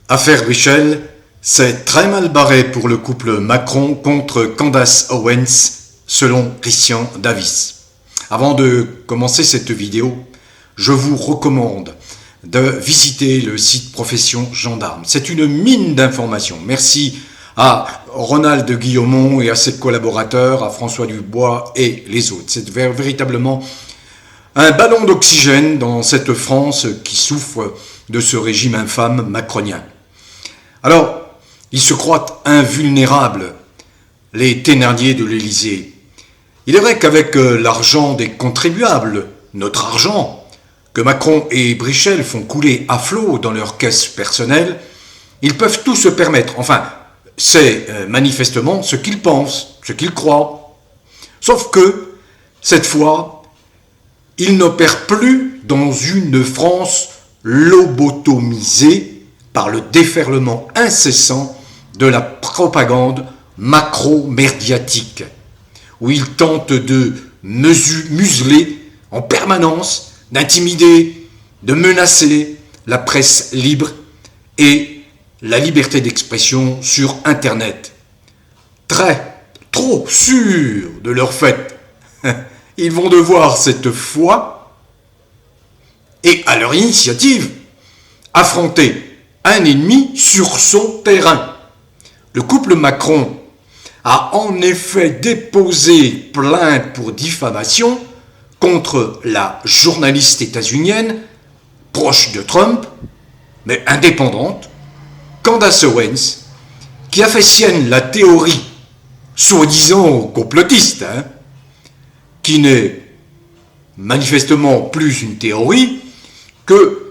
Affaire Brichel, c'est très mal barré pour le couple Macron contre Candace Owens, selon Christian Davis. Avant de commencer cette vidéo, je vous recommande de visiter le site Profession Gendarme. C'est une mine d'informations. Merci à Ronald Guillaumont et à ses collaborateurs, à François Dubois et les autres. C'est véritablement un ballon d'oxygène dans cette France qui souffre de ce régime infâme macronien. Alors, ils se croient invulnérables, les Thénardier de l'Élysée. Il est vrai qu'avec l'argent des contribuables, notre argent, que Macron et Brichel font couler à flot dans leurs caisses personnelles, ils peuvent tout se permettre. Enfin, c'est manifestement ce qu'ils pensent, ce qu'ils croient. Sauf que, cette fois, ils n'opèrent plus dans une France lobotomisée par le déferlement incessant de la propagande macro-médiatique, où ils tentent de museler en permanence, d'intimider, de menacer la presse libre et la liberté d'expression sur Internet. Trop sûrs de leur fait, ils vont devoir cette fois, et à leur initiative, affronter un ennemi sur son terrain. Le couple Macron a en effet déposé plainte pour diffamation contre la journaliste états-unienne, proche de Trump, mais indépendante, Candace Owens, qui a fait sienne la théorie, soi-disant complotiste, qui n'est manifestement plus une théorie, que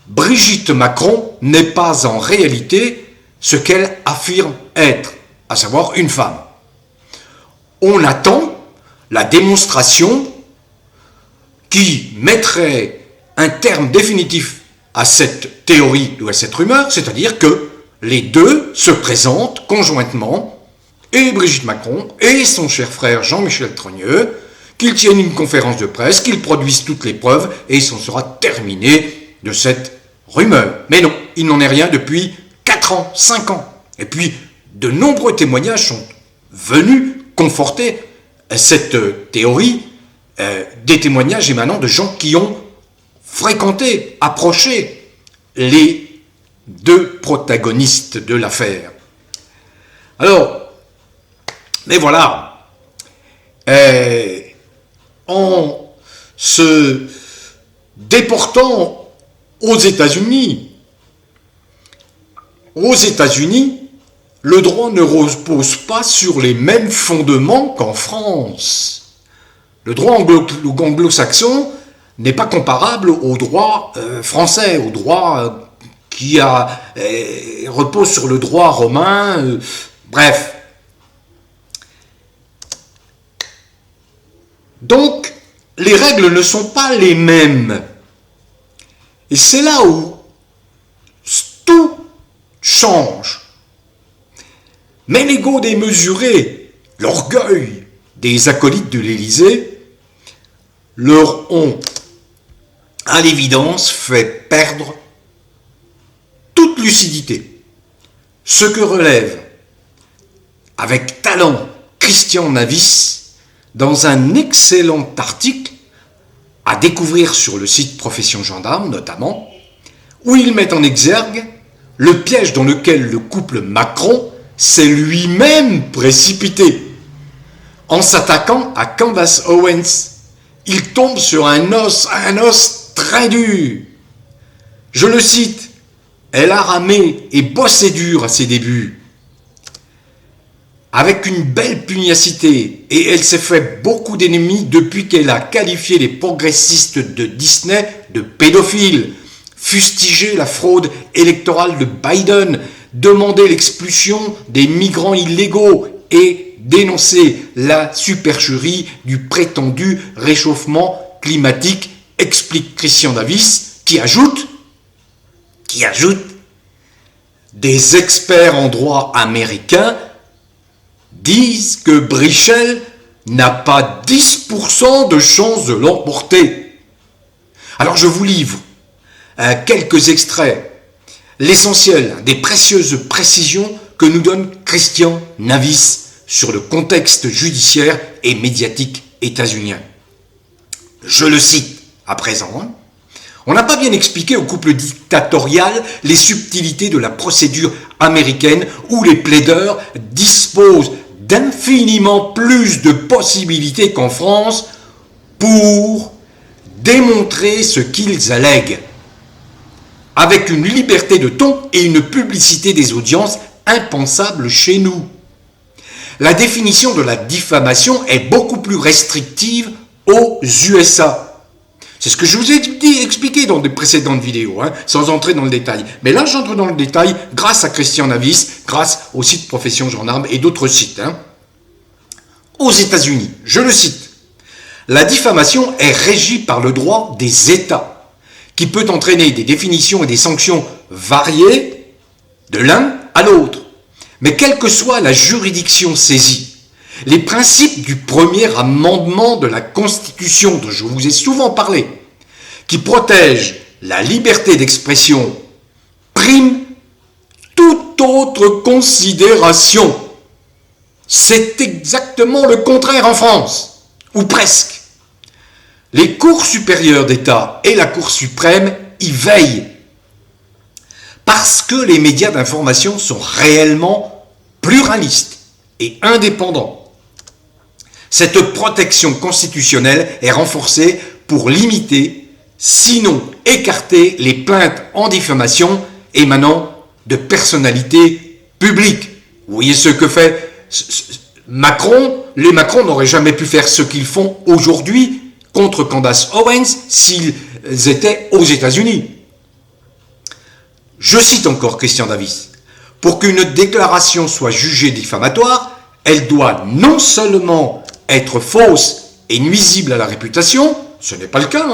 Brigitte Macron n'est pas en réalité ce qu'elle affirme être, à savoir une femme. On attend la démonstration qui mettrait un terme définitif à cette théorie ou à cette rumeur, c'est-à-dire que les deux se présentent conjointement, et Brigitte Macron et son cher frère Jean-Michel Trogneux, qu'ils tiennent une conférence de presse, qu'ils produisent toutes les preuves, et il s'en sera terminé de cette rumeur. Mais non, il n'en est rien depuis 4 ans, 5 ans. Et puis, de nombreux témoignages sont venus conforter cette théorie, des témoignages émanant de gens qui ont fréquenté, approché les deux protagonistes de l'affaire. Alors, mais voilà, en se déportant aux États-Unis, le droit ne repose pas sur les mêmes fondements qu'en France. Le droit anglo-saxon n'est pas comparable au droit français, au droit qui repose sur le droit romain, bref. Donc, les règles ne sont pas les mêmes. Et c'est là où tout change. Mais l'ego démesuré, l'orgueil des acolytes de l'Élysée leur ont, à l'évidence, fait perdre toute lucidité. Ce que relève avec talent Christian Davis dans un excellent article à découvrir sur le site Profession Gendarme notamment, où il met en exergue le piège dans lequel le couple Macron s'est lui-même précipité. En s'attaquant à Candace Owens, il tombe sur un os très dur. Je le cite, « Elle a ramé et bossé dur à ses débuts, avec une belle pugnacité, et elle s'est fait beaucoup d'ennemis depuis qu'elle a qualifié les progressistes de Disney de pédophiles, fustigé la fraude électorale de Biden, demandé l'expulsion des migrants illégaux et dénoncé la supercherie du prétendu réchauffement climatique, explique Christian Davis, qui ajoute des experts en droit américain disent que Brichel n'a pas 10% de chance de l'emporter. Alors je vous livre quelques extraits l'essentiel des précieuses précisions que nous donne Christian Navis sur le contexte judiciaire et médiatique états-unien. Je le cite à présent. On n'a pas bien expliqué au couple dictatorial les subtilités de la procédure américaine où les plaideurs disposent d'infiniment plus de possibilités qu'en France pour démontrer ce qu'ils allèguent, avec une liberté de ton et une publicité des audiences impensable chez nous. La définition de la diffamation est beaucoup plus restrictive aux USA. C'est ce que je vous ai expliqué dans des précédentes vidéos, sans entrer dans le détail. Mais là, j'entre dans le détail grâce à Christian Navis, grâce au site Profession Gendarme et d'autres sites. Aux États-Unis, je le cite, la diffamation est régie par le droit des États, qui peut entraîner des définitions et des sanctions variées de l'un à l'autre. Mais quelle que soit la juridiction saisie, les principes du premier amendement de la Constitution, dont je vous ai souvent parlé, qui protège la liberté d'expression, prime toute autre considération. C'est exactement le contraire en France, ou presque. Les cours supérieures d'État et la Cour suprême y veillent, parce que les médias d'information sont réellement pluralistes et indépendants. Cette protection constitutionnelle est renforcée pour limiter, sinon écarter, les plaintes en diffamation émanant de personnalités publiques. Vous voyez ce que fait Macron. Les Macron n'auraient jamais pu faire ce qu'ils font aujourd'hui contre Candace Owens s'ils étaient aux États-Unis. Je cite encore Christian Navis. Pour qu'une déclaration soit jugée diffamatoire, elle doit non seulement être fausse et nuisible à la réputation, ce n'est pas le cas,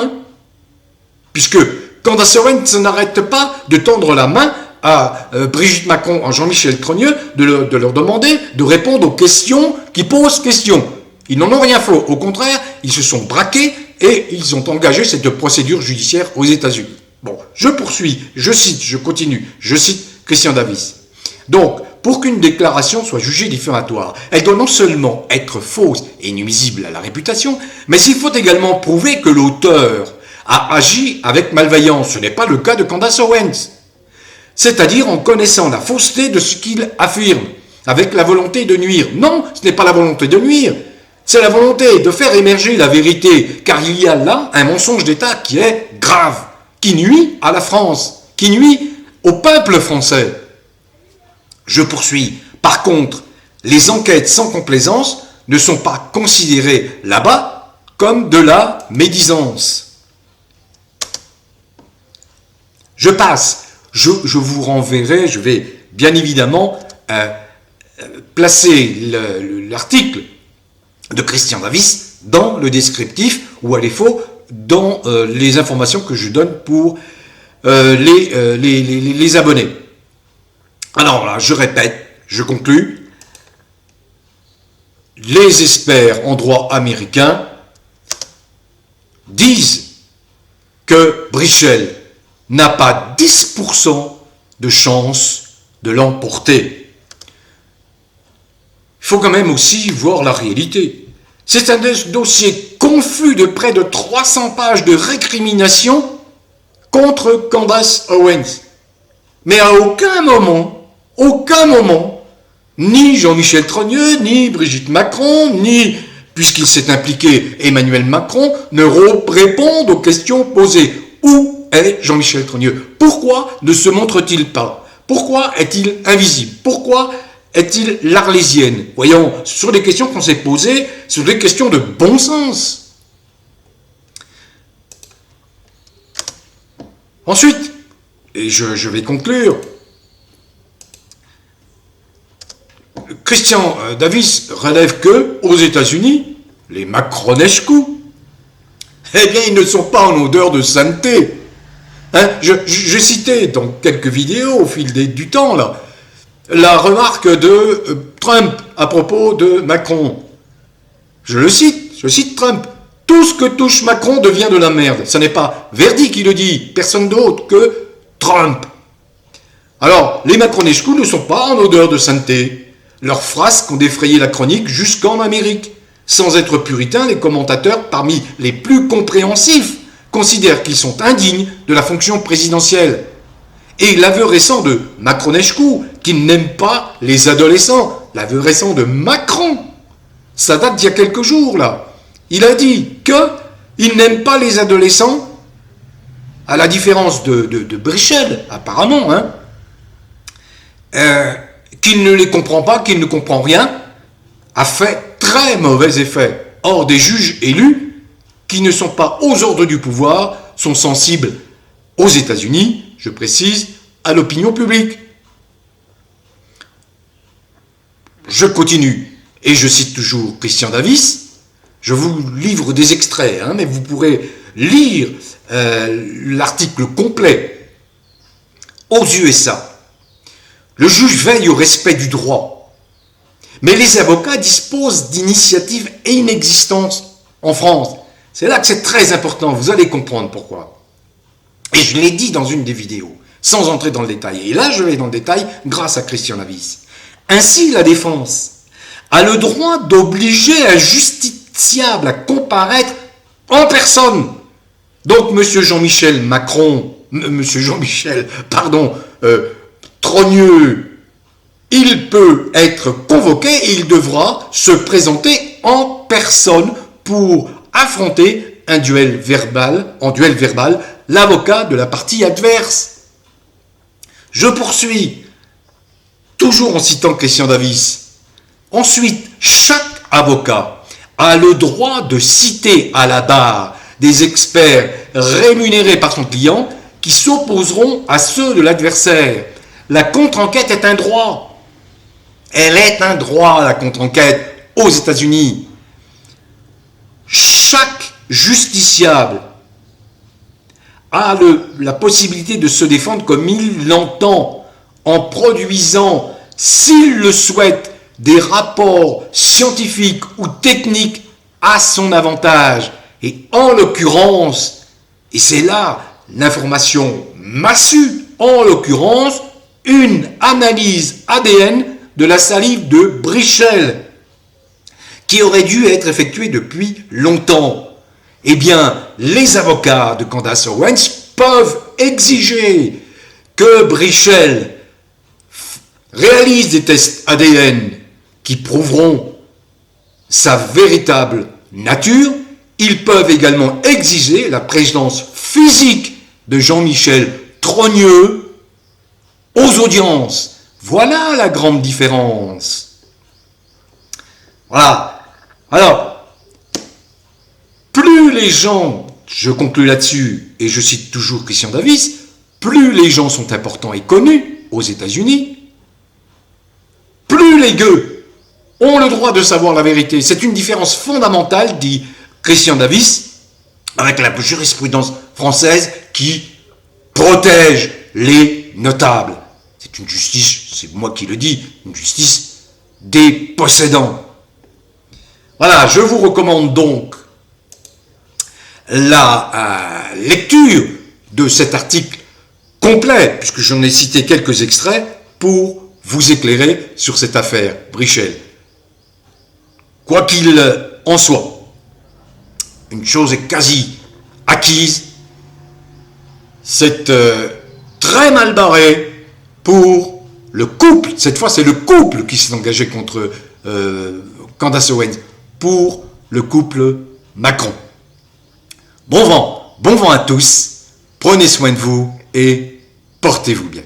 puisque Candace Owens n'arrête pas de tendre la main à Brigitte Macron, à Jean-Michel Trogneux, de leur demander de répondre aux questions qui posent question. Ils n'en ont rien fait, au contraire, ils se sont braqués et ils ont engagé cette procédure judiciaire aux États-Unis. Bon, je poursuis, je cite, je continue, je cite Christian Navis. Donc, pour qu'une déclaration soit jugée diffamatoire, elle doit non seulement être fausse et nuisible à la réputation, mais il faut également prouver que l'auteur a agi avec malveillance. Ce n'est pas le cas de Candace Owens. C'est-à-dire en connaissant la fausseté de ce qu'il affirme, avec la volonté de nuire. Non, ce n'est pas la volonté de nuire, c'est la volonté de faire émerger la vérité, car il y a là un mensonge d'État qui est grave, qui nuit à la France, qui nuit au peuple français. Je poursuis. Par contre, les enquêtes sans complaisance ne sont pas considérées là-bas comme de la médisance. Je passe. Je vous renverrai, je vais bien évidemment placer l'article de Christian Navis dans le descriptif ou à défaut dans les informations que je donne pour les abonnés. Alors là, je répète, je conclus. Les experts en droit américain disent que Brichel n'a pas 10% de chance de l'emporter. Il faut quand même aussi voir la réalité. C'est un dossier confus de près de 300 pages de récrimination contre Candace Owens. Mais à aucun moment, ni Jean-Michel Trogneux, ni Brigitte Macron, ni, puisqu'il s'est impliqué, Emmanuel Macron, ne répondent aux questions posées. Où est Jean-Michel Trogneux? Pourquoi ne se montre-t-il pas? Pourquoi est-il invisible? Pourquoi est-il l'Arlésienne? Voyons, ce sont des questions qu'on s'est posées, ce sont des questions de bon sens. Ensuite, et je vais conclure, Christian Navis relève que, aux États-Unis, les Macronescu, eh bien, ils ne sont pas en odeur de sainteté. Je citais dans quelques vidéos, au fil du temps, là, la remarque de Trump à propos de Macron. Je cite Trump. Tout ce que touche Macron devient de la merde. Ce n'est pas Verdi qui le dit, personne d'autre que Trump. Alors, les Macronescu ne sont pas en odeur de sainteté. Leurs frasques ont défrayé la chronique jusqu'en Amérique. Sans être puritains, les commentateurs, parmi les plus compréhensifs, considèrent qu'ils sont indignes de la fonction présidentielle. Et l'aveu récent de Macronescu, qui n'aime pas les adolescents, l'aveu récent de Macron, ça date d'il y a quelques jours, là. Il a dit qu'il n'aime pas les adolescents, à la différence de Brichel, apparemment, hein, qu'il ne les comprend pas, qu'il ne comprend rien, a fait très mauvais effet. Or, des juges élus, qui ne sont pas aux ordres du pouvoir, sont sensibles aux États-Unis, je précise, à l'opinion publique. Je continue, et je cite toujours Christian Davis. Je vous livre des extraits, hein, mais vous pourrez lire l'article complet. Aux USA, le juge veille au respect du droit, mais les avocats disposent d'initiatives inexistantes en France. C'est là que c'est très important, vous allez comprendre pourquoi. Et je l'ai dit dans une des vidéos, sans entrer dans le détail. Et là, je vais dans le détail grâce à Christian Davis. Ainsi, la défense a le droit d'obliger un justiciable à comparaître en personne. Donc, M. Jean-Michel Trogneux, il peut être convoqué et il devra se présenter en personne pour affronter en duel verbal, l'avocat de la partie adverse. Je poursuis, toujours en citant Christian Davis. Ensuite, chaque avocat a le droit de citer à la barre des experts rémunérés par son client qui s'opposeront à ceux de l'adversaire. La contre-enquête est un droit. Elle est un droit, la contre-enquête, aux États-Unis. Chaque justiciable a la possibilité de se défendre comme il l'entend, en produisant, s'il le souhaite, des rapports scientifiques ou techniques à son avantage. Et en l'occurrence, et c'est là l'information massue, en l'occurrence, une analyse ADN de la salive de Brichel, qui aurait dû être effectuée depuis longtemps. Eh bien, les avocats de Candace Owens peuvent exiger que Brichel réalise des tests ADN qui prouveront sa véritable nature. Ils peuvent également exiger la présence physique de Jean-Michel Trogneux aux audiences. Voilà la grande différence. Voilà. Alors, plus les gens, je conclus là-dessus, et je cite toujours Christian Davis, plus les gens sont importants et connus aux États-Unis, plus les gueux ont le droit de savoir la vérité. C'est une différence fondamentale, dit Christian Davis, avec la jurisprudence française qui protège les notables. C'est une justice, c'est moi qui le dis, une justice des possédants. Voilà, je vous recommande donc la lecture de cet article complet, puisque j'en ai cité quelques extraits, pour vous éclairer sur cette affaire Brichel. Quoi qu'il en soit, une chose est quasi acquise, c'est très mal barré pour le couple. Cette fois, c'est le couple qui s'est engagé contre Candace Owens, pour le couple Macron. Bon vent à tous, prenez soin de vous et portez-vous bien.